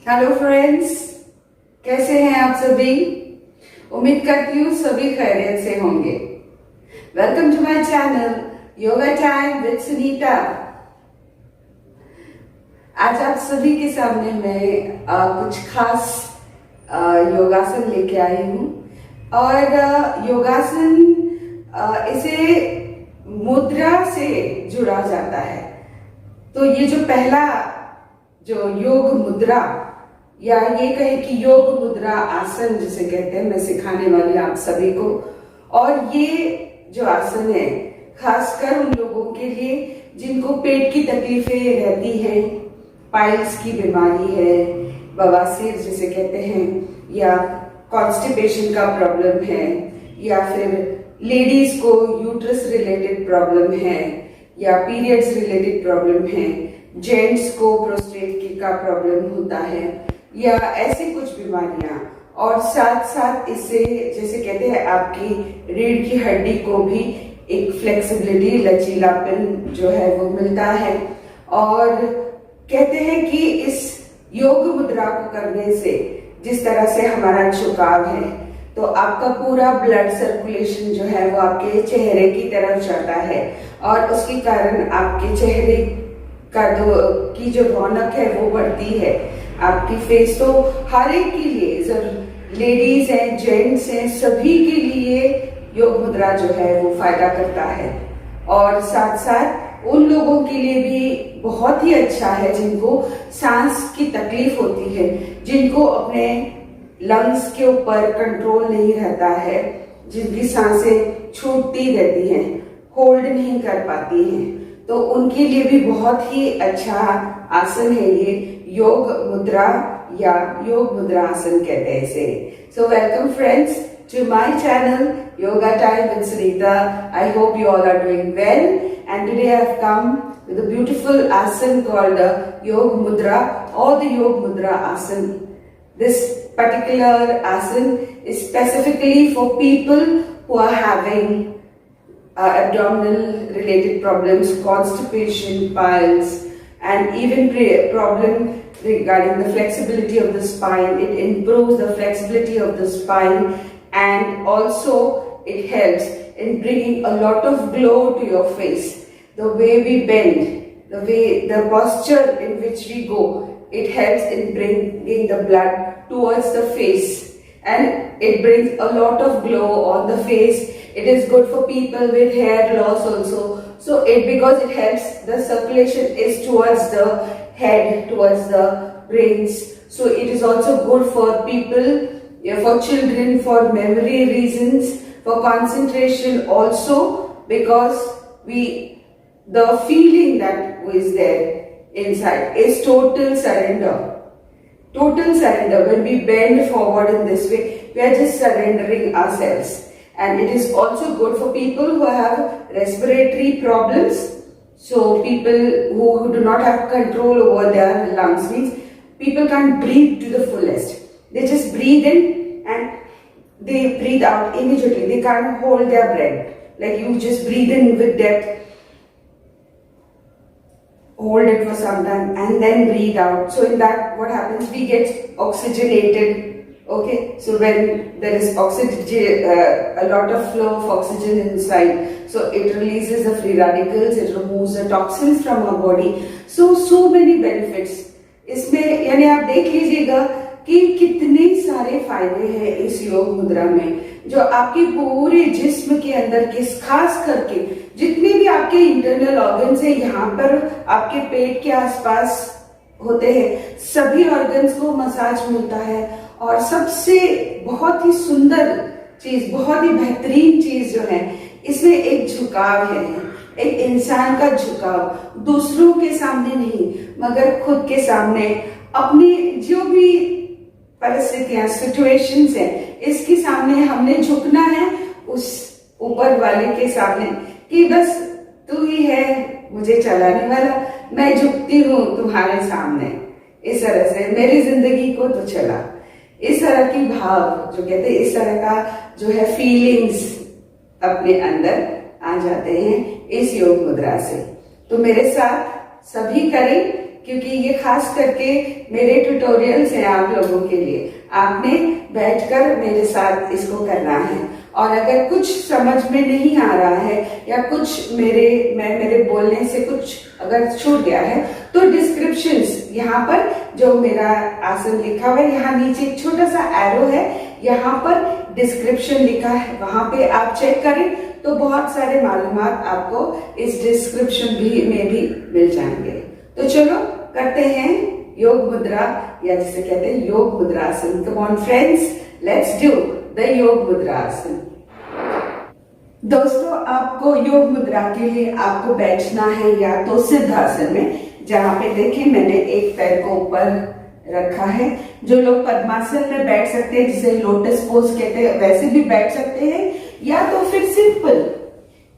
Hello friends, कैसे हैं आप सभी। उम्मीद करती हूँ सभी खैरियत से होंगे। Welcome to my channel yoga time with Sunita. आज आप सभी के सामने मैं कुछ खास योगासन लेके आई हूँ। और योगासन इसे मुद्रा से जुड़ा जाता है। तो ये जो पहला जो योग मुद्रा या ये कहे कि योग मुद्रा आसन जिसे कहते हैं, मैं सिखाने वाली आप सभी को। और ये जो आसन है खासकर उन लोगों के लिए जिनको पेट की तकलीफें रहती हैं, पाइल्स की बीमारी है, बवासीर जिसे कहते हैं, या कॉन्स्टिपेशन का प्रॉब्लम है, या फिर लेडीज को यूट्रस रिलेटेड प्रॉब्लम है, या पीरियड्स रिलेटेड प्रॉब्लम है, जेंट्स को प्रोस्टेट का प्रॉब्लम होता है, या ऐसी कुछ बीमारियां। और साथ साथ इससे जैसे कहते हैं आपकी रीढ़ की हड्डी को भी एक फ्लेक्सिबिलिटी, लचीलापन जो है वो मिलता है। और कहते हैं कि इस योग मुद्रा को करने से जिस तरह से हमारा झुकाव है तो आपका पूरा ब्लड सर्कुलेशन जो है वो आपके चेहरे की तरफ जाता है और उसके कारण आपके चेहरे का की जो रौनक है वो बढ़ती है। आपकी फेस तो हर एक के लिए, जब लेडीज हैं, जेंट्स हैं, सभी के लिए योग मुद्रा जो है वो फायदा करता है। और साथ साथ उन लोगों के लिए भी बहुत ही अच्छा है जिनको सांस की तकलीफ होती है, जिनको अपने लंग्स के ऊपर कंट्रोल नहीं रहता है, जिनकी सांसें छूटती रहती हैं, होल्ड नहीं कर पाती हैं, तो उनके लिए भी बहुत ही अच्छा आसन है ये योग मुद्रा या योग मुद्रा आसन कहते हैं इसे। So welcome friends to my channel Yoga Time with Sunita. I hope you all are doing well, and today I have come with a beautiful asan called Yog Mudra or the Yog Mudra Asan. This particular asan is specifically for people who are having abdominal related problems, constipation, piles, and even problem regarding the flexibility of the spine. It improves the flexibility of the spine, and also it helps in bringing a lot of glow to your face. The way we bend, the posture in which we go, it helps in bringing the blood towards the face, and it brings a lot of glow on the face. It is good for people with hair loss also. So because it helps, the circulation is towards the head, towards the brains. So it is also good for people, for children, for memory reasons, for concentration also, because the feeling that is there inside is total surrender. Total surrender. When we bend forward in this way, we are just surrendering ourselves. And it is also good for people who have respiratory problems. So people who do not have control over their lungs, means people can't breathe to the fullest. They just breathe in and they breathe out immediately. They can't hold their breath. Like you just breathe in with depth, hold it for some time and then breathe out. So in that what happens, we get oxygenated. Okay, so when there is oxygen, a lot of flow of oxygen inside, so it releases the free radicals, it removes the toxins from our body. So many benefits इसमें, यानी आप देख लीजिएगा कि कितने सारे फायदे हैं इस योग मुद्रा में, जो आपके पूरे जिस्म के अंदर के, खास करके जितने भी आपके इंटरनल ऑर्गन्स है, यहाँ पर आपके पेट के आसपास होते हैं, सभी ऑर्गन्स को मसाज मिलता है। और सबसे बहुत ही सुंदर चीज, बहुत ही बेहतरीन चीज जो है इसमें एक झुकाव है, एक इंसान का झुकाव, दूसरों के सामने नहीं मगर खुद के सामने, अपनी जो भी परिस्थितियां, सिचुएशंस हैं, इसके सामने हमने झुकना है, उस ऊपर वाले के सामने, कि बस तू ही है मुझे चलाने वाला, मैं झुकती हूँ तुम्हारे सामने, इस तरह से मेरी जिंदगी को तो चला। इस तरह की भाव जो कहते हैं, इस तरह का जो है फीलिंग्स अपने अंदर आ जाते हैं इस योग मुद्रा से। तो मेरे साथ सभी करें क्योंकि ये खास करके मेरे ट्यूटोरियल्स हैं आप लोगों के लिए। आपने बैठकर मेरे साथ इसको करना है, और अगर कुछ समझ में नहीं आ रहा है या कुछ मेरे बोलने से कुछ अगर छूट गया है तो डिस्क्रिप्शंस यहाँ पर जो मेरा आसन लिखा हुआ है, यहाँ नीचे एक छोटा सा एरो है, यहाँ पर डिस्क्रिप्शन लिखा है, वहां पे आप चेक करें तो बहुत सारे मालूमात आपको इस डिस्क्रिप्शन में भी मिल जाएंगे। तो चलो करते हैं योग मुद्रा, या जिसे कहते हैं yog mudrasana. Come on friends, let's do the yoga mudrasana. दोस्तों, आपको योग मुद्रा के लिए आपको बैठना है या तो सिद्धासन में, जहां पे देखिए मैंने एक पैर को ऊपर रखा है। जो लोग पद्मासन में बैठ सकते हैं, जिसे लोटस पोज कहते हैं, वैसे भी बैठ सकते हैं, या तो फिर सिंपल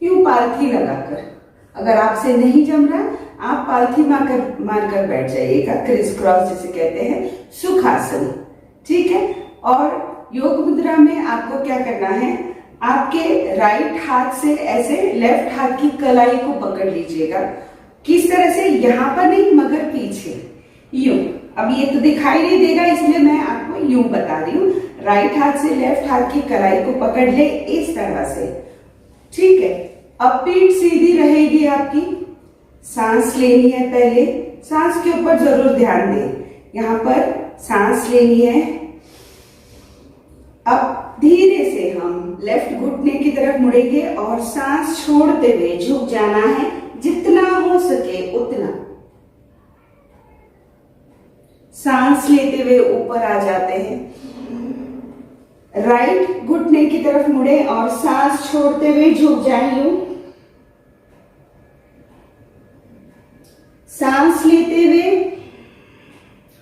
यूं पालथी लगाकर। अगर आपसे नहीं जम रहा, आप पालथी मारकर बैठ जाइएगा, क्रिस क्रॉस जिसे कहते हैं, सुखासन। ठीक है। और योग मुद्रा में आपको क्या करना है, आपके राइट हाथ से ऐसे लेफ्ट हाथ की कलाई को पकड़ लीजिएगा। किस तरह से, यहां पर नहीं मगर पीछे, यूं। अब ये तो दिखाई नहीं देगा, इसलिए मैं आपको यूं बता रही हूँ। राइट हाथ से लेफ्ट हाथ की कलाई को पकड़ ले इस तरह से। ठीक है। अब पीठ सीधी रहेगी आपकी। सांस लेनी है, पहले सांस के ऊपर जरूर ध्यान दें। यहां पर सांस लेनी है। अब धीरे से हम लेफ्ट घुटने की तरफ मुड़ेंगे और सांस छोड़ते हुए झुक जाना है, जितना हो सके उतना। सांस लेते हुए ऊपर आ जाते हैं। राइट घुटने की तरफ मुड़े और सांस छोड़ते हुए झुक जाएं। सांस लेते हुए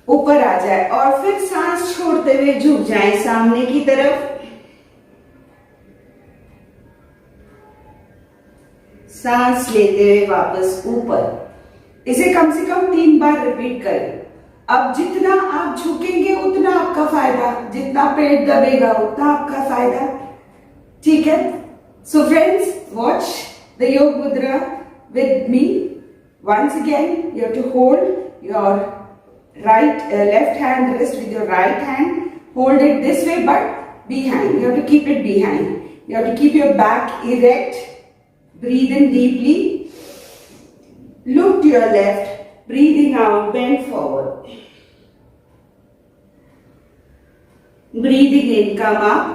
ऊपर आ जाए और फिर सांस छोड़ते हुए झुक जाए सामने की तरफ। सांस लेते हुए वापस ऊपर। इसे कम से कम 3 बार रिपीट करें। अब जितना आप झुकेंगे उतना आपका फायदा, जितना पेट दबेगा उतना आपका फायदा। ठीक है। सो फ्रेंड्स, वॉच द योग मुद्रा with me. Once again, you have to hold your left hand wrist with your right hand. Hold it this way, but behind. You have to keep it behind. You have to keep your back erect. Breathe in deeply. Look to your left. Breathing out, bend forward. Breathing in, come up.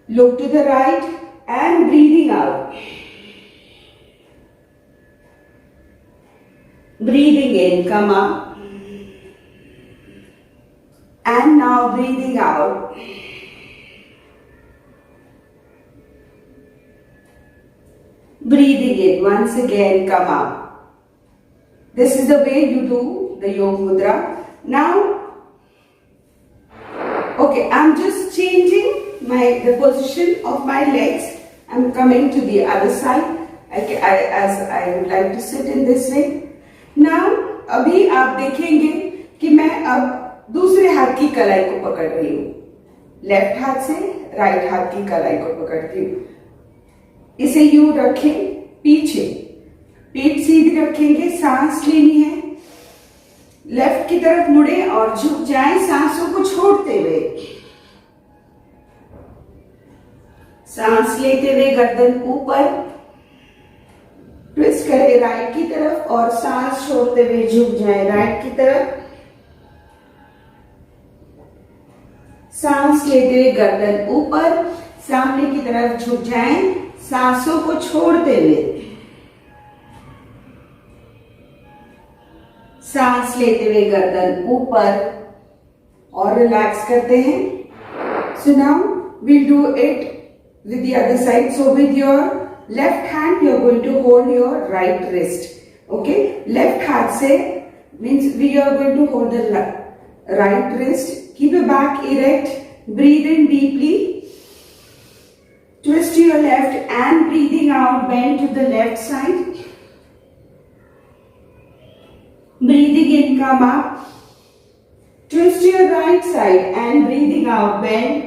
Look to the right and breathing out. Breathing in, come up. And now breathing out. Breathing in, once again, come up. This is the way you do the Yoga Mudra. Now, okay, I'm just changing the position of my legs. I'm coming to the other side, as I would like to sit in this way. Now, अभी आप देखेंगे कि मैं अब दूसरे हाथ की कलाई को पकड़ रही हूँ। लेफ्ट हाथ से राइट हाथ की कलाई को पकड़ती हूँ। इसे यूं रखें पीछे, पीठ सीधी रखेंगे, सांस लेनी है। लेफ्ट की तरफ मुड़े और झुक जाएं सांसों को छोड़ते हुए। सांस लेते हुए गर्दन ऊपर, ट्विस्ट करें राइट की तरफ और सांस छोड़ते हुए झुक जाए राइट की तरफ। सांस लेते हुए गर्दन ऊपर, सामने की तरफ झुक जाएं, सांसों को छोड़ते हुए। सांस लेते हुए गर्दन ऊपर और रिलैक्स करते हैं। So now we'll do it with the other side. So with your left hand you are going to hold your right wrist. Okay, left हाथ से means we are going to hold the right wrist. Keep your back erect. Breathe in deeply. Twist to your left and breathing out, bend to the left side. Breathing in, come up. Twist to your right side and breathing out, bend.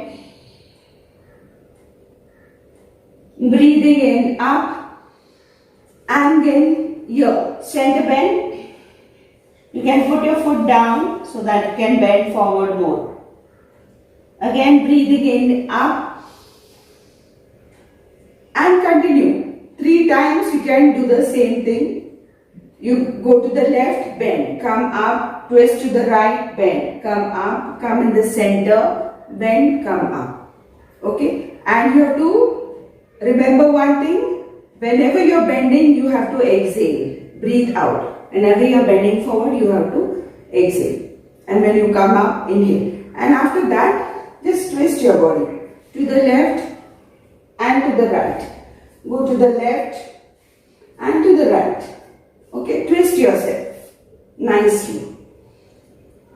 Breathing in, up and in. here, center bend. You can put your foot down so that you can bend forward more. Again, breathing in, up, and continue. 3 times you can do the same thing. You go to the left, bend, come up, twist to the right, bend, come up, come in the center, bend, come up. Okay, and you have to remember one thing, whenever you are bending, you have to exhale, breathe out. Whenever you are bending forward, you have to exhale. And when you come up, inhale. And after that, just twist your body to the left and to the right. Go to the left and to the right. Okay, twist yourself nicely.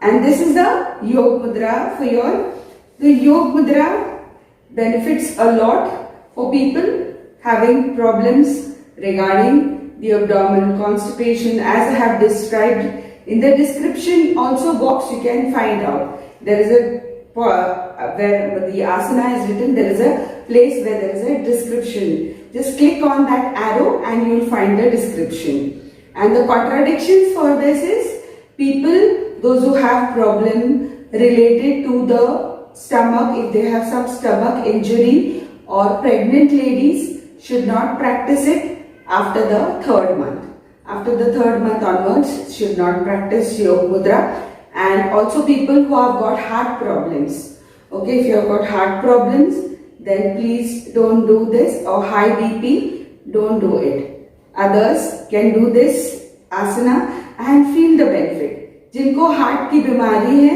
And this is the Yoga Mudra for you all. The Yoga Mudra benefits a lot for people having problems regarding the abdominal constipation, as I have described. In the description also box you can find out. There is a, where the asana is written, there is a place where there is a description. Just click on that arrow and you will find the description. And the contradictions for this is, people, those who have problem related to the stomach, if they have some stomach injury, or pregnant ladies should not practice it after the 3rd month. After the 3rd month onwards, should not practice Yoga Mudra. And also people who have got heart problems. Okay, if you have got heart problems, then please don't do this, or high BP, don't do it. Others can do this asana and feel the benefit. जिनको heart की बीमारी है,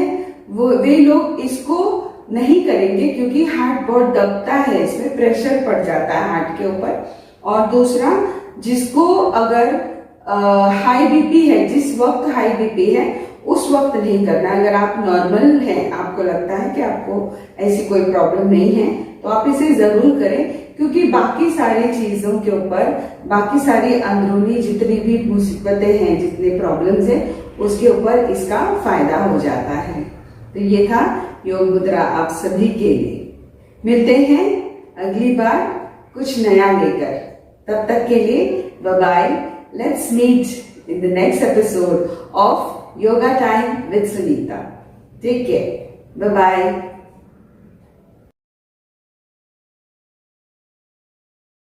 वे लोग इसको नहीं करेंगे क्योंकि heart बहुत दबता है, इसमें प्रेशर पड़ जाता है हार्ट के ऊपर. और दूसरा, जिसको अगर हाई बीपी है, जिस वक्त हाई बीपी है उस वक्त नहीं करना. अगर आप नॉर्मल हैं, आपको लगता है कि आपको ऐसी कोई प्रॉब्लम नहीं है, तो आप इसे जरूर करें, क्योंकि बाकी सारी चीजों के ऊपर, बाकी सारी अंदरूनी जितनी भी मुसीबतें हैं, जितने प्रॉब्लम्स हैं, उसके ऊपर इसका फायदा हो जाता है. तो ये था योग मुद्रा आप सभी के लिए. मिलते हैं अगली बार कुछ नया लेकर. तब तक के लिए bye bye. Let's meet in the next episode of Yoga Time with Sunita. Take care. Bye bye.